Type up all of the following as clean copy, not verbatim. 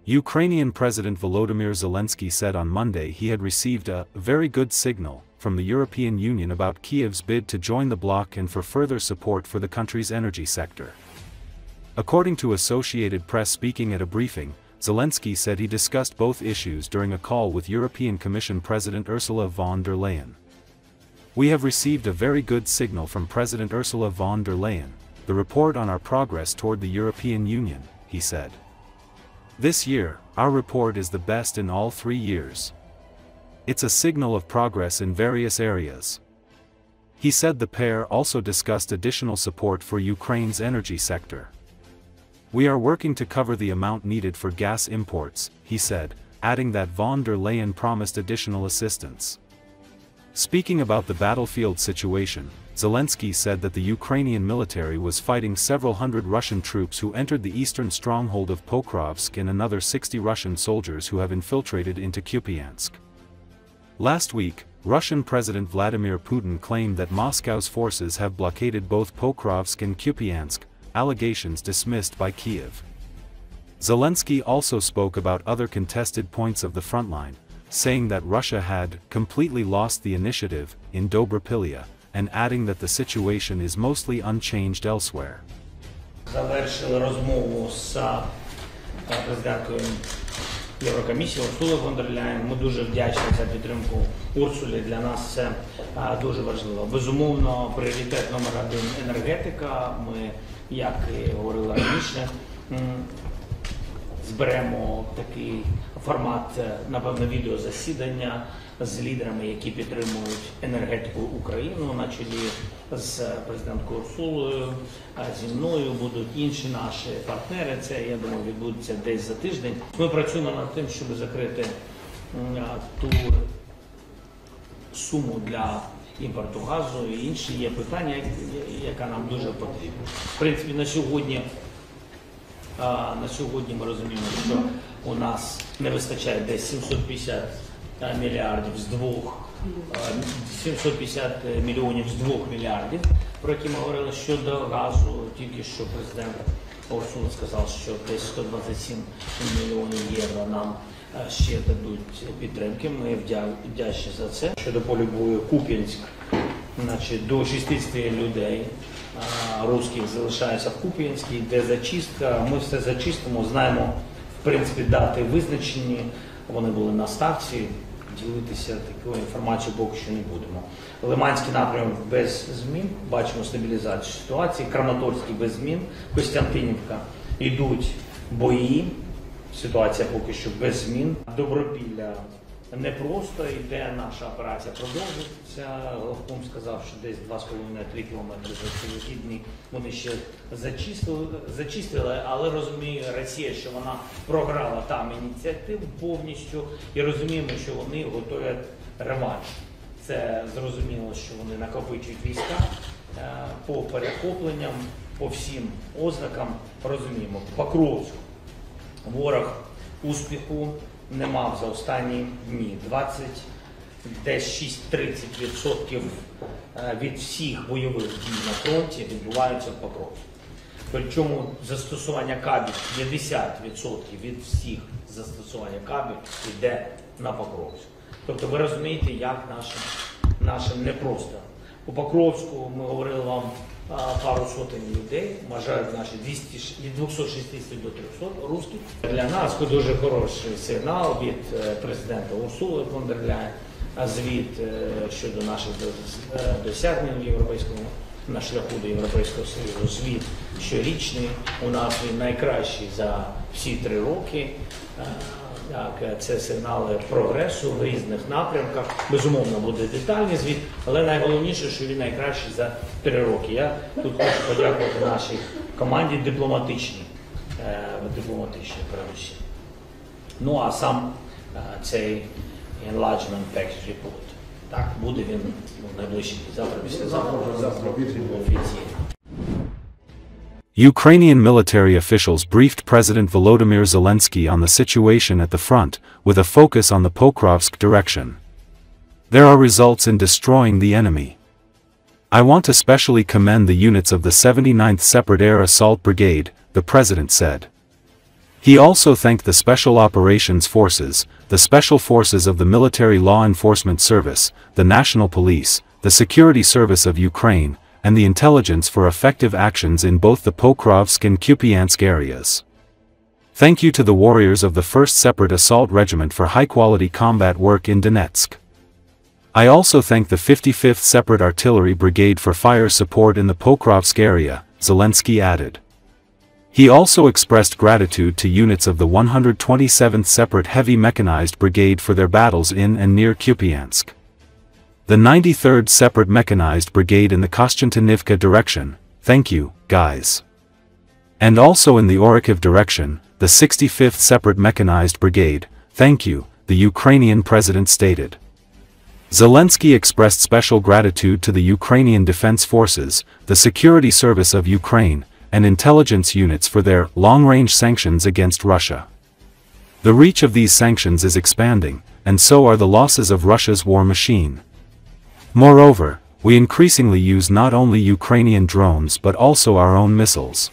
Ukrainian President Volodymyr Zelensky said on Monday he had received a very good signal from the European Union about Kyiv's bid to join the bloc and for further support for the country's energy sector. According to Associated Press, speaking at a briefing, Zelensky said he discussed both issues during a call with European Commission President Ursula von der Leyen. "We have received a very good signal from President Ursula von der Leyen, the report on our progress toward the European Union," he said. "This year, our report is the best in all 3 years. It's a signal of progress in various areas." He said the pair also discussed additional support for Ukraine's energy sector. "We are working to cover the amount needed for gas imports," he said, adding that von der Leyen promised additional assistance. Speaking about the battlefield situation, Zelensky said that the Ukrainian military was fighting several hundred Russian troops who entered the eastern stronghold of Pokrovsk and another 60 Russian soldiers who have infiltrated into Kupiansk. Last week, Russian President Vladimir Putin claimed that Moscow's forces have blockaded both Pokrovsk and Kupiansk, allegations dismissed by Kiev. Zelensky also spoke about other contested points of the frontline, saying that Russia had completely lost the initiative in Dobropilya, and adding that the situation is mostly unchanged elsewhere. Завершили розмову з президенткою Єврокомісії Урсулою фон дер Ляєн. Ми дуже вдячні за підтримку Урсулі. Для нас це дуже важливо. Безумовно, пріоритет номер 1 – енергетика. Ми, як і говорили раніше, зберемо такий формат, напевно, відеозасідання з лідерами, які підтримують енергетику України, на чолі з президенткою Урсулою, зі мною будуть інші наші партнери. Це, я думаю, відбудеться десь за тиждень. Ми працюємо над тим, щоб закрити ту суму для імпорту газу і інші є питання, яка нам дуже потрібна. В принципі, на сьогодні ми розуміємо, що у нас не вистачає десь 750 мільйонів з 2 мільярдів, про які ми говорили щодо газу. Тільки що президент Урсула сказав, що десь 127 мільйонів євро нам ще дадуть підтримки. Ми вдячні за це. Щодо полю бою Куп'янськ, значить, до 60 людей русських залишається в Куп'янську, йде зачистка. Ми все зачистимо, знаємо, в принципі, дати визначені, вони були на ставці, ділитися такою інформацією поки що не будемо. Лиманський напрямок без змін, бачимо стабілізацію ситуації, Краматорський без змін, Костянтинівка йдуть бої, ситуація поки що без змін. Добропілля непросто йде, наша операція продовжується. Головком сказав, що десь 2,5-3 кілометри за вихідні вони ще зачистили, але розуміє Росія, що вона програла там ініціативу повністю, і розуміємо, що вони готують реванш. Це зрозуміло, що вони накопичують війська по перехопленням, по всім ознакам, розуміємо. Покровськ ворог успіху не мав за останні дні. 26-30% від всіх бойових дій на фронті відбуваються в Покровську. Причому застосування кабів, 50% від всіх застосування кабів йде на Покровськ. Тобто ви розумієте, як нашим непросто. У Покровську ми говорили вам пару сотень людей, вважають наші від 260 до 300 русських. Для нас дуже хороший сигнал від президента Урсули фон дер Ляєн, звіт щодо наших досягнень європейського на шляху до Європейського Союзу. Звіт щорічний, у нас він найкращий за всі 3 роки. Це сигнали прогресу в різних напрямках. Безумовно, буде детальний звіт, але найголовніше, що він найкращий за 3 роки. Я тут хочу подякувати нашій команді дипломатичній передусім. Ну а сам цей enlargement package report, так, буде він найближчий завтра, післязавтра, офіційно. Ukrainian military officials briefed President Volodymyr Zelensky on the situation at the front, with a focus on the Pokrovsk direction. There are results in destroying the enemy. I want to specially commend the units of the 79th Separate Air Assault Brigade, the president said. He also thanked the Special Operations Forces, the Special Forces of the Military Law Enforcement Service, the National Police, the Security Service of Ukraine, and the intelligence for effective actions in both the Pokrovsk and Kupiansk areas. Thank you to the warriors of the 1st Separate Assault Regiment for high-quality combat work in Donetsk. I also thank the 55th Separate Artillery Brigade for fire support in the Pokrovsk area, Zelensky added. He also expressed gratitude to units of the 127th Separate Heavy Mechanized Brigade for their battles in and near Kupiansk. The 93rd Separate Mechanized Brigade in the Kostantinivka direction, thank you, guys. And also in the Kharkiv direction, the 65th Separate Mechanized Brigade, thank you, the Ukrainian president stated. Zelensky expressed special gratitude to the Ukrainian Defense Forces, the Security Service of Ukraine, and intelligence units for their long-range sanctions against Russia. The reach of these sanctions is expanding, and so are the losses of Russia's war machine. Moreover, we increasingly use not only Ukrainian drones but also our own missiles.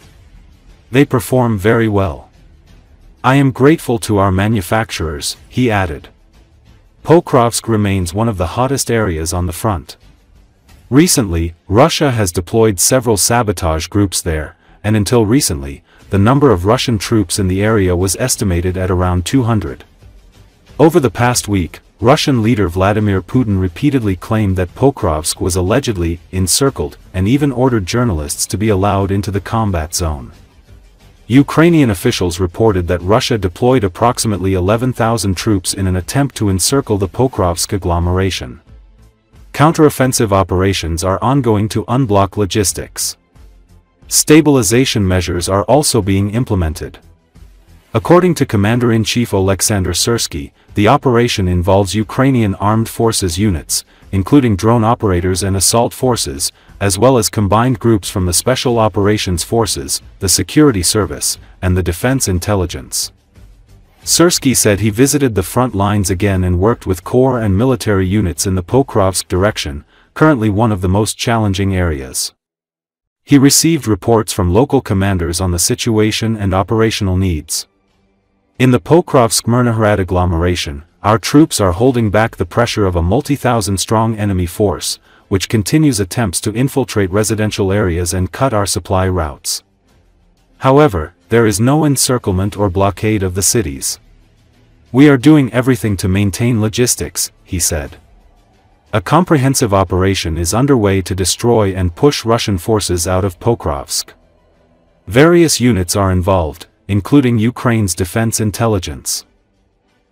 They perform very well. I am grateful to our manufacturers, he added. Pokrovsk remains one of the hottest areas on the front. Recently, Russia has deployed several sabotage groups there, and until recently, the number of Russian troops in the area was estimated at around 200. Over the past week, Russian leader Vladimir Putin repeatedly claimed that Pokrovsk was allegedly encircled and even ordered journalists to be allowed into the combat zone. Ukrainian officials reported that Russia deployed approximately 11,000 troops in an attempt to encircle the Pokrovsk agglomeration. Counteroffensive operations are ongoing to unblock logistics. Stabilization measures are also being implemented. According to Commander-in-Chief Oleksandr Syrsky, the operation involves Ukrainian armed forces units, including drone operators and assault forces, as well as combined groups from the Special Operations Forces, the Security Service, and the Defense Intelligence. Syrsky said he visited the front lines again and worked with corps and military units in the Pokrovsk direction, currently one of the most challenging areas. He received reports from local commanders on the situation and operational needs. In the Pokrovsk-Myrnohrad agglomeration, our troops are holding back the pressure of a multi-thousand-strong enemy force, which continues attempts to infiltrate residential areas and cut our supply routes. However, there is no encirclement or blockade of the cities. We are doing everything to maintain logistics, he said. A comprehensive operation is underway to destroy and push Russian forces out of Pokrovsk. Various units are involved, including Ukraine's defense intelligence.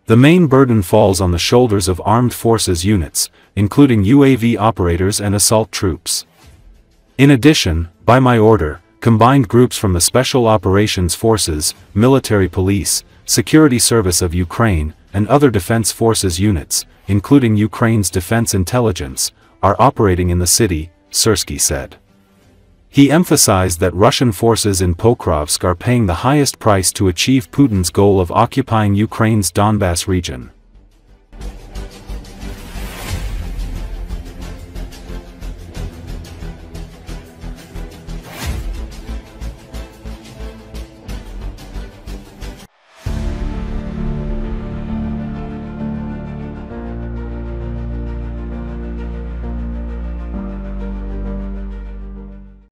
The main burden falls on the shoulders of armed forces units, including UAV operators and assault troops. In addition, by my order, combined groups from the Special Operations Forces, Military Police, Security Service of Ukraine, and other defense forces units, including Ukraine's defense intelligence, are operating in the city, Syrsky said. He emphasized that Russian forces in Pokrovsk are paying the highest price to achieve Putin's goal of occupying Ukraine's Donbas region.